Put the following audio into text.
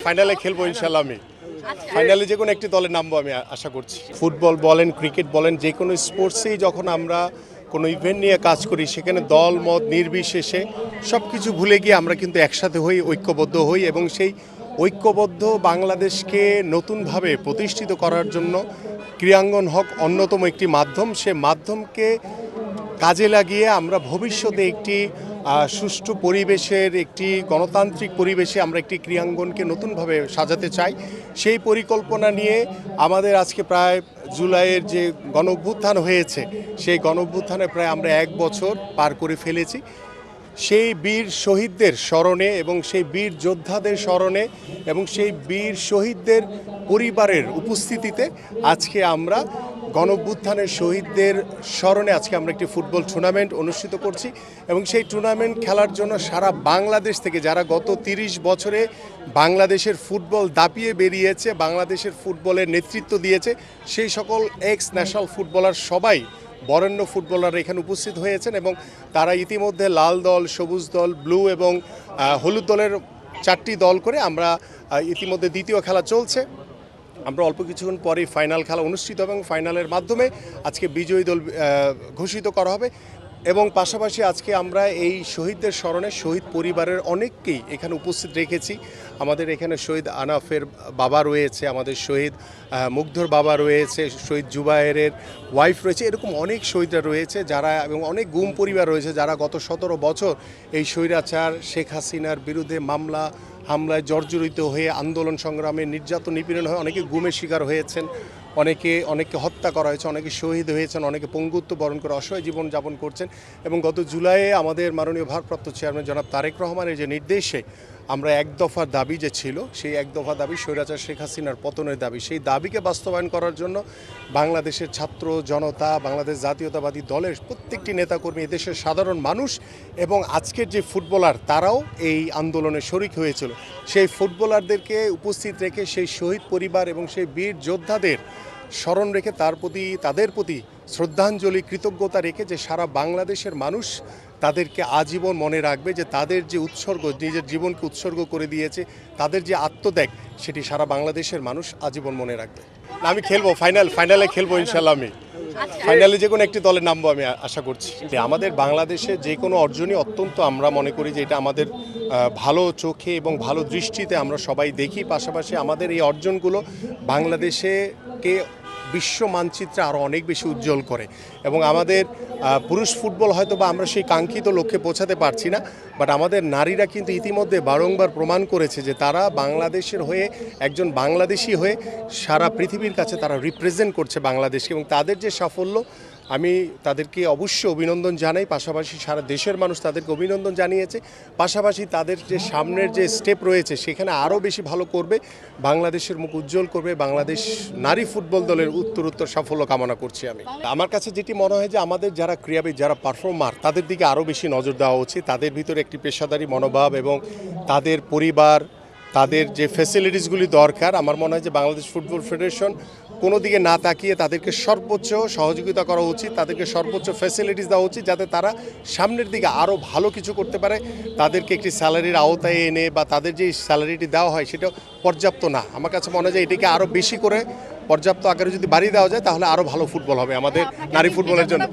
ফাইনালে খেলবো ইনশাল্লাহ। আমি ফাইনালে যে কোনো একটি দলে নামবো আমি আশা করছি। ফুটবল বলেন, ক্রিকেট বলেন, যে কোনো স্পোর্টসেই যখন আমরা কোনো ইভেন্ট নিয়ে কাজ করি সেখানে দল মত নির্বিশেষে সব কিছু ভুলে গিয়ে আমরা কিন্তু একসাথে হই, ঐক্যবদ্ধ হই এবং সেই ঐক্যবদ্ধ বাংলাদেশকে নতুনভাবে প্রতিষ্ঠিত করার জন্য ক্রীড়াঙ্গন হক অন্যতম একটি মাধ্যম। সে মাধ্যমকে কাজে লাগিয়ে আমরা ভবিষ্যতে একটি সুষ্ঠু পরিবেশের, একটি গণতান্ত্রিক পরিবেশে আমরা একটি ক্রীড়াঙ্গনকে নতুনভাবে সাজাতে চাই। সেই পরিকল্পনা নিয়ে আমাদের আজকে প্রায় জুলাইয়ের যে গণঅভ্যুত্থান হয়েছে সেই গণঅভ্যুত্থানে প্রায় আমরা 1 বছর পার করে ফেলেছি। সেই বীর শহীদদের স্মরণে এবং সেই বীর যোদ্ধাদের স্মরণে এবং সেই বীর শহীদদের পরিবারের উপস্থিতিতে আজকে আমরা গণঅভ্যুত্থানের শহীদদের স্মরণে আজকে আমরা একটি ফুটবল টুর্নামেন্ট অনুষ্ঠিত করছি এবং সেই টুর্নামেন্ট খেলার জন্য সারা বাংলাদেশ থেকে যারা গত 30 বছরে বাংলাদেশের ফুটবল দাপিয়ে বেরিয়েছে, বাংলাদেশের ফুটবলের নেতৃত্ব দিয়েছে, সেই সকল এক্স ন্যাশনাল ফুটবলার সবাই বরেণ্য ফুটবলার এখানে উপস্থিত হয়েছেন এবং তারা ইতিমধ্যে লাল দল, সবুজ দল, ব্লু এবং হলুদ দলের 4টি দল করে আমরা ইতিমধ্যে দ্বিতীয় খেলা চলছে। আমরা অল্প কিছুক্ষণ পরেই ফাইনাল খেলা অনুষ্ঠিত হবে এবং ফাইনালের মাধ্যমে আজকে বিজয়ী দল ঘোষিত করা হবে এবং পাশাপাশি আজকে আমরা এই শহীদদের স্মরণে শহীদ পরিবারের অনেককেই এখানে উপস্থিত রেখেছি। আমাদের এখানে শহীদ আনাফের বাবা রয়েছে, আমাদের শহীদ মুগ্ধর বাবা রয়েছে, শহীদ জুবায়েরের ওয়াইফ রয়েছে, এরকম অনেক শহীদরা রয়েছে যারা এবং অনেক গুম পরিবার রয়েছে যারা গত 17 বছর এই স্বৈরাচার শেখ হাসিনার বিরুদ্ধে হামলায় জর্জরিত হয়ে আন্দোলন সংগ্রামে নির্যাতন নিপীড়ন হয়ে অনেকে গুমের শিকার হয়েছেন, অনেকে হত্যা করা হয়েছে, অনেকে শহীদ হয়েছেন, অনেকে পঙ্গুত্ব বরণ করে অসহায় জীবনযাপন করছেন এবং গত জুলাইয়ে আমাদের মাননীয় ভারপ্রাপ্ত চেয়ারম্যান জনাব তারেক রহমানের যে নির্দেশে আমরা 1 দফার দাবি যে ছিল সেই 1 দফা দাবি স্বৈরাচার শেখ হাসিনার পতনের দাবি, সেই দাবিকে বাস্তবায়ন করার জন্য বাংলাদেশের ছাত্র জনতা, বাংলাদেশ জাতীয়তাবাদী দলের প্রত্যেকটি নেতাকর্মী, এদেশের সাধারণ মানুষ এবং আজকের যে ফুটবলার তারাও এই আন্দোলনে শরিক হয়েছিল। সেই ফুটবলারদেরকে উপস্থিত রেখে সেই শহীদ পরিবার এবং সেই বীর যোদ্ধাদের স্মরণ রেখে তাদের প্রতি শ্রদ্ধাঞ্জলি, কৃতজ্ঞতা রেখে যে সারা বাংলাদেশের মানুষ তাদেরকে আজীবন মনে রাখবে, যে তাদের যে উৎসর্গ, নিজের জীবনকে উৎসর্গ করে দিয়েছে, তাদের যে আত্মত্যাগ সেটি সারা বাংলাদেশের মানুষ আজীবন মনে রাখবে। আমি খেলবো ফাইনালে খেলবো ইনশাল্লাহ। আমি ফাইনালে যে কোনো একটি দলে নামবো আমি আশা করছি। আমাদের বাংলাদেশে যে কোনো অর্জনই অত্যন্ত, আমরা মনে করি যে এটা আমাদের ভালো চোখে এবং ভালো দৃষ্টিতে আমরা সবাই দেখি। পাশাপাশি আমাদের এই অর্জনগুলো বাংলাদেশকে বিশ্ব মানচিত্রে আরও অনেক বেশি উজ্জ্বল করে এবং আমাদের পুরুষ ফুটবল হয়তো বা আমরা সেই কাঙ্ক্ষিত লক্ষ্যে পৌঁছাতে পারছি না, বাট আমাদের নারীরা কিন্তু ইতিমধ্যে বারংবার প্রমাণ করেছে যে তারা বাংলাদেশের হয়ে, একজন বাংলাদেশি হয়ে সারা পৃথিবীর কাছে তারা রিপ্রেজেন্ট করছে বাংলাদেশকে এবং তাদের যে সাফল্য, আমি তাদেরকে অবশ্যই অভিনন্দন জানাই। পাশাপাশি সারা দেশের মানুষ তাদেরকে অভিনন্দন জানিয়েছে। পাশাপাশি তাদের যে সামনের যে স্টেপ রয়েছে সেখানে আরও বেশি ভালো করবে, বাংলাদেশের মুখ উজ্জ্বল করবে। বাংলাদেশ নারী ফুটবল দলের উত্তরোত্তর সাফল্য কামনা করছি আমি। আমার কাছে যেটি মনে হয় যে আমাদের যারা ক্রীড়াবিদ, যারা পারফর্মার, তাদের দিকে আরও বেশি নজর দেওয়া উচিত। তাদের ভিতরে একটি পেশাদারি মনোভাব এবং তাদের পরিবার, তাদের যে ফ্যাসিলিটিসগুলি দরকার, আমার মনে হয় যে বাংলাদেশ ফুটবল ফেডারেশন কোনো দিকে না তাকিয়ে তাদেরকে সর্বোচ্চ সহযোগিতা করা উচিত, তাদেরকে সর্বোচ্চ ফ্যাসিলিটিস দেওয়া উচিত যাতে তারা সামনের দিকে আরও ভালো কিছু করতে পারে। তাদেরকে একটি স্যালারির আওতায় এনে বা তাদের যে স্যালারিটি দেওয়া হয় সেটা পর্যাপ্ত না। আমার কাছে মনে হয় যে এটাকে আরও বেশি করে পর্যাপ্ত আকারে যদি বাড়িয়ে দেওয়া যায় তাহলে আরও ভালো ফুটবল হবে আমাদের নারী ফুটবলের জন্য।